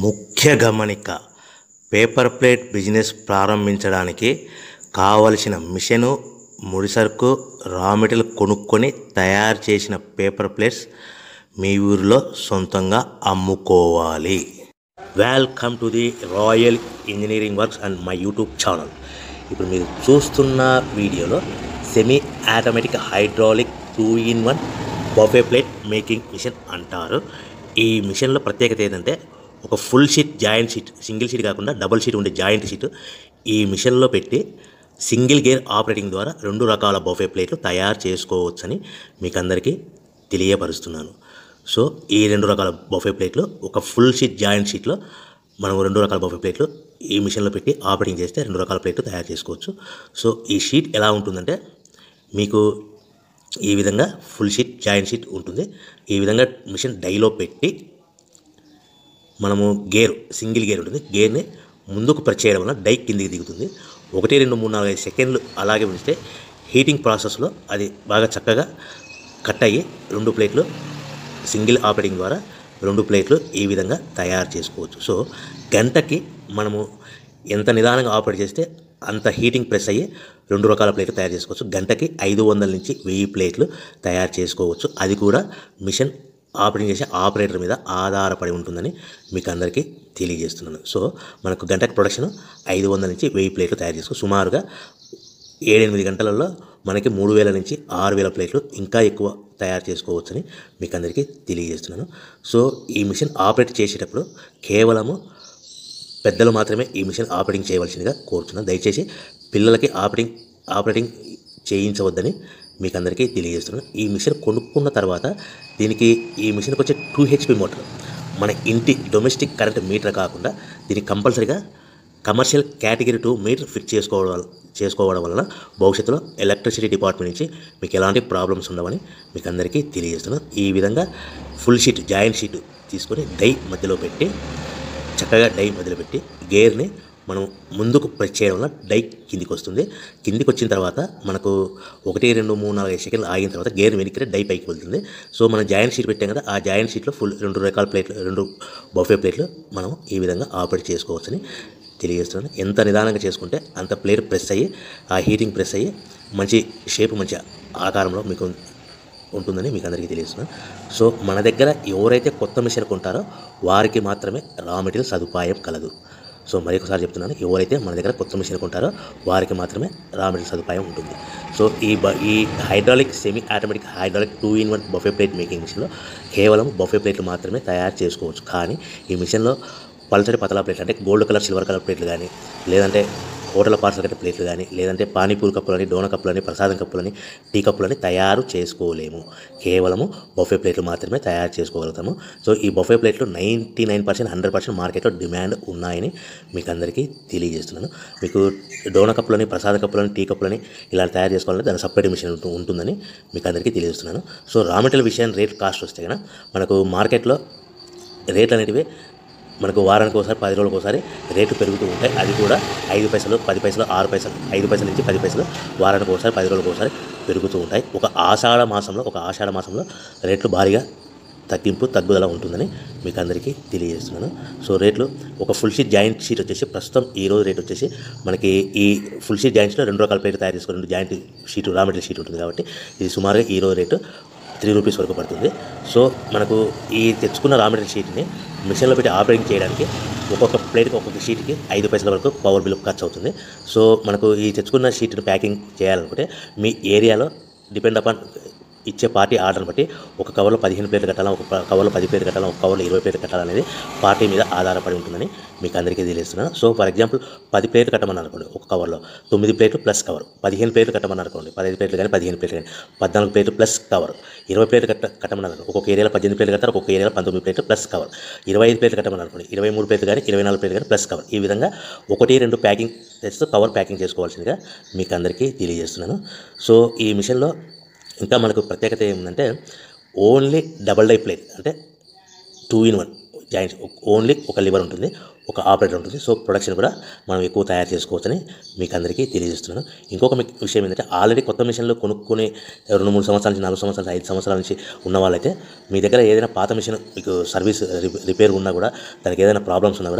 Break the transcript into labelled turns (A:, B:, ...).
A: ముఖ్య గమనిక paper plate business ప్రారంభించడానికి కావలసిన మిషను, ముడిసరుకు, రా మెటీరియల్ కొనుక్కొని తయారు చేసిన పేపర్ ప్లేట్స్ మీ ఊరిలో సొంతంగా అమ్ముకోవాలి. Welcome to the royal engineering works and my YouTube channel. ఇప్పుడు మీరు చూస్తున్న వీడియోలో semi automatic hydraulic 2-in-1 buffet plate making machine అంటారు. ఈ మిషన్లో ప్రత్యేకత ఏంటంటే ఒక full sheet joint sheet, single sheet కాకుండా డబుల్ షీట్ ఉండే జాయింట్ షీట్ ఈ మిషన్లో పెట్టి సింగిల్ గేర్ ఆపరేటింగ్ ద్వారా 2 రకాల బఫే ప్లేట్లు తయారు చేసుకోవచ్చని మీకు అందరికీ తెలియపరుస్తున్నాను. సో ఈ 2 రకాల బఫే ప్లేట్లు ఒక ఫుల్ షీట్ జాయింట్ షీట్లో మనం 2 రకాల బఫే ప్లేట్లు ఈ మిషన్లో పెట్టి ఆపరేటింగ్ చేస్తే 2 రకాల ప్లేట్లు తయారు చేసుకోవచ్చు. సో ఈ షీట్ ఎలా ఉంటుందంటే మీకు ఈ విధంగా ఫుల్ షీట్ జాయింట్ షీట్ ఉంటుంది. ఈ విధంగా మిషన్ డైలో పెట్టి మనము సింగిల్ గేర్ ఉంటుంది. గేర్ని ముందుకు ప్రెస్ చేయడం వల్ల డై కిందికి దిగుతుంది. 1, 2, 3, 4, 5 సెకండ్లు అలాగే ఉంచితే హీటింగ్ ప్రాసెస్లో అది బాగా చక్కగా కట్ అయ్యి 2 ప్లేట్లు సింగిల్ ఆపరేటింగ్ ద్వారా 2 ప్లేట్లు ఈ విధంగా తయారు చేసుకోవచ్చు. సో గంటకి మనము ఎంత నిదానంగా ఆపరేట్ చేస్తే అంత హీటింగ్ ప్రెస్ అయ్యి 2 రకాల ప్లేట్లు తయారు చేసుకోవచ్చు. గంటకి 500 నుంచి 1000 ప్లేట్లు తయారు చేసుకోవచ్చు. అది కూడా మిషన్ ఆపరేటింగ్ చేసే ఆపరేటర్ మీద ఆధారపడి ఉంటుందని మీకు అందరికీ తెలియజేస్తున్నాను. సో మనకు గంటకి ప్రొడక్షన్ 500 నుంచి 1000 ప్లేట్లు తయారు చేసుకోవచ్చు. సుమారుగా 7-8 గంటలలో మనకి 3000 నుంచి 6000 ప్లేట్లు ఇంకా ఎక్కువ తయారు చేసుకోవచ్చని మీకు అందరికీ తెలియజేస్తున్నాను. సో ఈ మిషన్ ఆపరేట్ చేసేటప్పుడు కేవలము పెద్దలు మాత్రమే ఈ మిషన్ ఆపరేటింగ్ చేయవలసిందిగా కోరుతున్నాను. దయచేసి పిల్లలకి ఆపరేటింగ్ చేయించవద్దని మీకు అందరికీ తెలియజేస్తున్నాను. ఈ మిషన్ కొనుక్కున్న తర్వాత ఈ మిషన్కి వచ్చే 2 HP మోటార్ మన ఇంటి డొమెస్టిక్ కరెంట్ మీటర్ కాకుండా దీనికి కంపల్సరీగా కమర్షియల్ కేటగిరీ 2 మీటర్ ఫిట్ చేసుకోవడం వలన భవిష్యత్తులో ఎలక్ట్రిసిటీ డిపార్ట్మెంట్ నుంచి మీకు ఎలాంటి ప్రాబ్లమ్స్ ఉండవని మీకు అందరికీ తెలియజేస్తున్నాను. ఈ విధంగా ఫుల్ షీట్ జాయింట్ షీట్ తీసుకొని చక్కగా డై మధ్యలో పెట్టి గేర్ని మనం ముందుకు ప్రెస్ చేయడం వల్ల డై కిందికి వస్తుంది. కిందికి వచ్చిన తర్వాత మనకు 1, 2, 3, 4, 5 సెకండ్లు ఆగిన తర్వాత గేర్ వెనక్కి డై పైకి వెళ్తుంది. సో మనం జాయింట్ షీట్ పెట్టాం కదా, ఆ జాయింట్ షీట్లో ఫుల్ 2 రకాల ప్లేట్లు 2 బఫే ప్లేట్లు మనం ఈ విధంగా ఆపరేట్ చేసుకోవచ్చని తెలియజేస్తున్నాను. ఎంత నిదానంగా చేసుకుంటే అంత ప్లేట్ ప్రెస్ అయ్యి ఆ హీటింగ్ ప్రెస్ అయ్యి మంచి షేప్ మంచి ఆకారంలో మీకు ఉంటుందని మీకు అందరికీ తెలియజేస్తున్నాను. సో మన దగ్గర ఎవరైతే కొత్త మిషన్ కొంటారో వారికి మాత్రమే రా మెటీరియల్ సదుపాయం కలదు. సో మరొకసారి చెప్తున్నాను, ఎవరైతే మన దగ్గర కొత్త మిషన్ కొంటారో వారికి మాత్రమే రా మెటీరియల్ సదుపాయం ఉంటుంది. సో ఈ hydraulic semi automatic hydraulic 2-in-1 buffet plate making మిషన్లో కేవలం బఫే ప్లేట్లు మాత్రమే తయారు చేసుకోవచ్చు. కానీ ఈ మిషన్లో పల్చడి పతలా ప్లేట్లు అంటే గోల్డ్ కలర్, సిల్వర్ కలర్ ప్లేట్లు కానీ, లేదంటే హోటల్ పార్సల్ కట్టే ప్లేట్లు కానీ, లేదంటే పానీపూరి కప్పులని, డోన కప్పులని, ప్రసాదం కప్పులని, టీ కప్పులని తయారు చేసుకోలేము. కేవలము బఫే ప్లేట్లు మాత్రమే తయారు చేసుకోగలుగుతాము. సో ఈ బఫే ప్లేట్లు 99%, 100% మార్కెట్లో డిమాండ్ ఉన్నాయని మీకు అందరికీ తెలియజేస్తున్నాను. మీకు డోన కప్పులని, ప్రసాద కప్పులని, టీ కప్పులని ఇలా తయారు చేసుకోవాలంటే దాని సపరేట్ మిషన్ ఉంటుందని మీకు అందరికీ తెలియజేస్తున్నాను. సో రా మెటీరియల్ విషయం రేట్ కాస్ట్ వస్తే కనుక మనకు మార్కెట్లో రేట్లు అనేటివి మనకు వారానికి ఒకసారి 10 రోజులకు ఒకసారి రేట్లు పెరుగుతూ ఉంటాయి. అది కూడా 5 పైసలు, 10 పైసలు, 6 పైసలు, 5 పైసల నుంచి 10 పైసలు వారానికి ఒకసారి 10 రోజులకు ఒకసారి పెరుగుతూ ఉంటాయి. ఒక ఆషాఢ మాసంలో రేట్లు భారీగా తగ్గుదల ఉంటుందని మీకు అందరికీ తెలియజేస్తున్నాను. సో రేట్లు ఒక ఫుల్ షీట్ జాయింట్ షీట్ వచ్చేసి ప్రస్తుతం ఈరోజు రేట్ వచ్చేసి మనకి ఈ ఫుల్ షీట్ జాయింట్ షీట్లో 2 రకాల ప్లేట్లు తయారు చేసుకుని 2 joint sheet raw material sheet ఉంటుంది కాబట్టి ఇది సుమారుగా ఈరోజు రేటు 3 రూపీస్ వరకు పడుతుంది. సో మనకు ఈ తెచ్చుకున్న రా మెటీరియల్ షీట్ని మిషన్లో పెట్టి ఆపరేటింగ్ చేయడానికి ఒక్కొక్క ప్లేట్కి ఒక్కొక్క షీట్కి 5 పైసల వరకు పవర్ బిల్ ఖర్చు అవుతుంది. సో మనకు ఈ తెచ్చుకున్న షీట్ని ప్యాకింగ్ చేయాలనుకుంటే మీ ఏరియాలో డిపెండ్ అపాన్ ఇచ్చే పార్టీ ఆర్డర్ని బట్టి ఒక కవర్లో 15 ప్లేట్లు కట్టాలా, ఒక కవర్లో 10 ప్లేట్లు కట్టాలా, ఒక కవర్లో 20 ప్లేట్లు కట్టాలనేది పార్టీ మీద ఆధారపడి ఉంటుందని మీకు అందరికీ తెలియజేస్తున్నాను. సో ఫర్ ఎగ్జాంపుల్ 10 ప్లేట్లు కట్టమని అనుకోండి, ఒక కవర్లో 9 ప్లేట్లు ప్లస్ కవర్. 15 ప్లేట్లు కట్టమని అనుకోండి, 15 ప్లేట్లు కానీ 15 ప్లేట్లు కానీ 14 ప్లేట్లు ప్లస్ కవర్. 20 ప్లేట్లు కట్టమని అనుకోండి, ఒక్కొక్క ఏరియాలో 18 ప్లేట్లు కట్టారు, ఒక్కొక్క ఏరియాలో 19 ప్లేట్లు ప్లస్ కవర్. 25 ప్లేట్లు కట్టమని అనుకోండి, 23 ప్లేట్లు కానీ 24 ప్లేట్లు కానీ ప్లస్ కవర్. ఈ విధంగా 1, 2 ప్యాకింగ్ చేస్తూ కవర్ ప్యాకింగ్ చేసుకోవాల్సిందిగా మీకు అందరికీ తెలియజేస్తున్నాను. సో ఈ మిషన్లో ఇంకా మనకు ప్రత్యేకత ఏముందంటే ఓన్లీ డబల్ డై ప్లేట్ అంటే 2-in-1 జాయింట్స్ ఓన్లీ ఒక లివర్ ఉంటుంది, ఒక ఆపరేటర్ ఉంటుంది. సో ప్రొడక్షన్ కూడా మనం ఎక్కువ తయారు చేసుకోవచ్చని మీకు అందరికీ తెలియజేస్తున్నాను. ఇంకొక విషయం ఏంటంటే ఆల్రెడీ కొత్త మిషన్లు కొనుక్కొని 2-3 సంవత్సరాల నుంచి 4 సంవత్సరాలు 5 సంవత్సరాల నుంచి ఉన్న వాళ్ళైతే మీ దగ్గర ఏదైనా పాత మిషన్ మీకు సర్వీస్ రిపేర్ ఉన్నా కూడా దానికి ఏదైనా ప్రాబ్లమ్స్ ఉన్నా కూడా